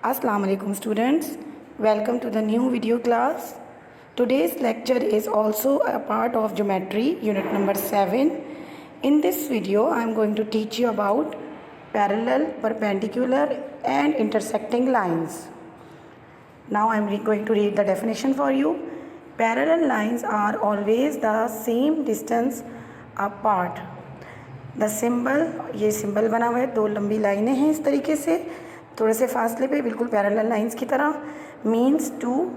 Assalamu alaikum students, welcome to the new video class. Today's lecture is also a part of geometry unit number 7. In this video I am going to teach you about parallel, perpendicular and intersecting lines. Now I am going to read the definition for you. Parallel lines are always the same distance apart. The symbol, ये symbol बना हुआ है, दो लंबी लाइनें हैं इस तरीके से, थोड़े से फासले पे, बिल्कुल पैरेलल लाइंस की तरह. Means two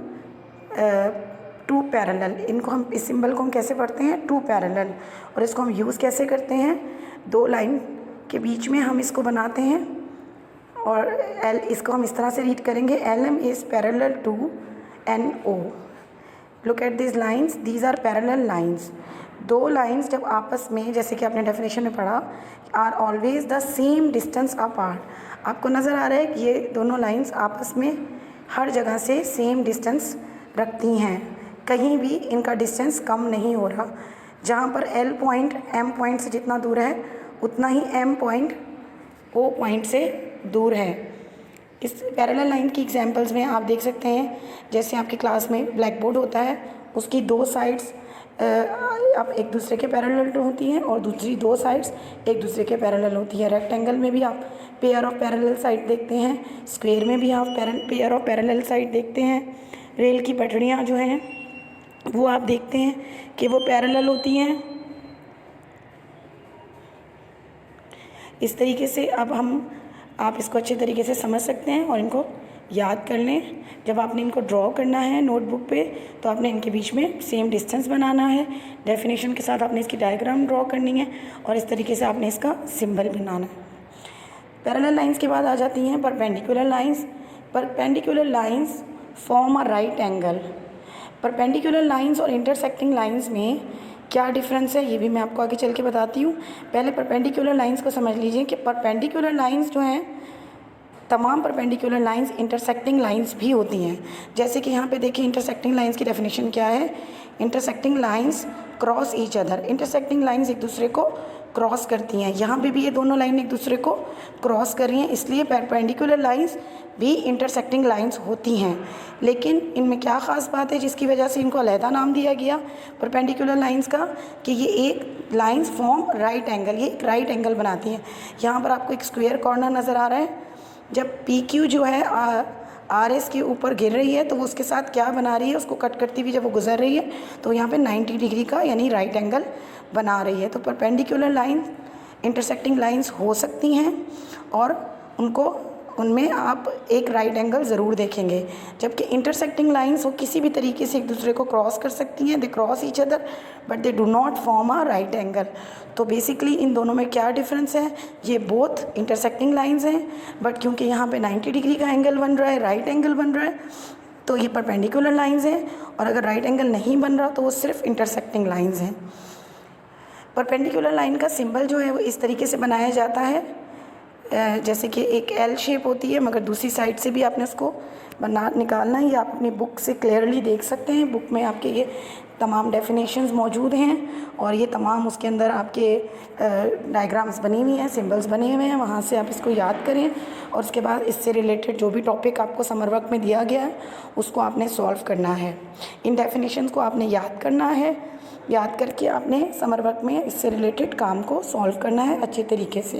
parallel. इनको हम, इस सिंबल को हम कैसे पढ़ते हैं? Two parallel. और इसको हम यूज़ कैसे करते हैं? दो लाइन के बीच में हम इसको बनाते हैं और एल, इसको हम इस तरह से रीड करेंगे, L M is parallel to N O. Look at this lines, these are parallel lines. दो लाइंस जब आपस में, जैसे कि आपने डेफिनेशन में पढ़ा, are always the same distance apart. आपको नज़र आ रहा है कि ये दोनों लाइंस आपस में हर जगह से सेम डिस्टेंस रखती हैं, कहीं भी इनका डिस्टेंस कम नहीं हो रहा. जहाँ पर एल पॉइंट एम पॉइंट से जितना दूर है उतना ही एम पॉइंट ओ पॉइंट से दूर है. इस पैरेलल लाइन की एग्जांपल्स में आप देख सकते हैं, जैसे आपकी क्लास में ब्लैक बोर्ड होता है, उसकी दो साइड्स अब एक दूसरे के पैरेलल होती हैं और दूसरी दो साइड्स एक दूसरे के पैरेलल होती है. रेक्टेंगल में भी आप पेयर ऑफ पैरेलल साइड देखते हैं, स्क्वायर में भी आप पेयर ऑफ पैरेलल साइड देखते हैं. रेल की पटरियाँ जो हैं वो आप देखते हैं कि वो पैरेलल होती हैं. इस तरीके से अब आप इसको अच्छे तरीके से समझ सकते हैं और इनको याद कर लें. जब आपने इनको ड्रॉ करना है नोटबुक पे तो आपने इनके बीच में सेम डिस्टेंस बनाना है. डेफिनेशन के साथ आपने इसकी डायग्राम ड्रॉ करनी है और इस तरीके से आपने इसका सिंबल बनाना है. पैरेलल लाइंस के बाद आ जाती हैं perpendicular lines. Perpendicular lines form a right angle. Perpendicular lines और इंटरसेक्टिंग लाइंस में क्या डिफरेंस है ये भी मैं आपको आगे चल के बताती हूँ. पहले परपेंडिकुलर लाइंस को समझ लीजिए कि परपेंडिकुलर लाइंस जो हैं, तमाम परपेंडिकुलर लाइंस इंटरसेक्टिंग लाइंस भी होती हैं. जैसे कि यहाँ पे देखिए इंटरसेक्टिंग लाइंस की डेफिनेशन क्या है. Intersecting lines cross each other. Intersecting lines एक दूसरे को क्रॉस करती हैं. यहाँ पे भी ये दोनों लाइन एक दूसरे को क्रॉस कर रही हैं, इसलिए परपेंडिकुलर लाइंस भी इंटरसेक्टिंग लाइंस होती हैं. लेकिन इनमें क्या ख़ास बात है जिसकी वजह से इनको अलहदा नाम दिया गया परपेंडिकुलर लाइंस का, कि ये एक लाइंस फॉर्म राइट एंगल, ये एक राइट एंगल बनाती हैं. यहाँ पर आपको एक स्क्वायर कॉर्नर नज़र आ रहा है. जब पी क्यू जो है आर एस के ऊपर गिर रही है तो वो उसके साथ क्या बना रही है, उसको कट करती हुई जब वो गुजर रही है तो यहाँ पे 90 डिग्री का यानी राइट एंगल बना रही है. तो परपेंडिकुलर लाइन इंटरसेक्टिंग लाइंस हो सकती हैं और उनमें आप एक राइट एंगल ज़रूर देखेंगे. जबकि इंटरसेक्टिंग लाइंस वो किसी भी तरीके से एक दूसरे को क्रॉस कर सकती हैं. They cross each other but they do not form a right angle. तो बेसिकली इन दोनों में क्या डिफरेंस है, ये बोथ इंटरसेक्टिंग लाइंस हैं बट क्योंकि यहाँ पे 90 डिग्री का एंगल बन रहा है, राइट एंगल बन रहा है, तो ये परपेंडिकुलर लाइंस हैं. और अगर राइट एंगल नहीं बन रहा तो वो सिर्फ इंटरसेक्टिंग लाइंस हैं. परपेंडिकुलर लाइन का सिंबल जो है वो इस तरीके से बनाया जाता है, जैसे कि एक एल शेप होती है, मगर दूसरी साइड से भी आपने उसको निकालना है. ये आप अपनी बुक से क्लियरली देख सकते हैं. बुक में आपके ये तमाम डेफिनेशंस मौजूद हैं और ये तमाम उसके अंदर आपके डायग्राम्स बनी हुई हैं, सिंबल्स बने हुए हैं. वहाँ से आप इसको याद करें और उसके बाद इससे रिलेटेड जो भी टॉपिक आपको समर वर्क में दिया गया है उसको आपने सॉल्व करना है. इन डेफिनेशंस को आपने याद करना है. याद करके आपने समर वर्क में इससे रिलेटेड काम को सॉल्व करना है अच्छे तरीके से.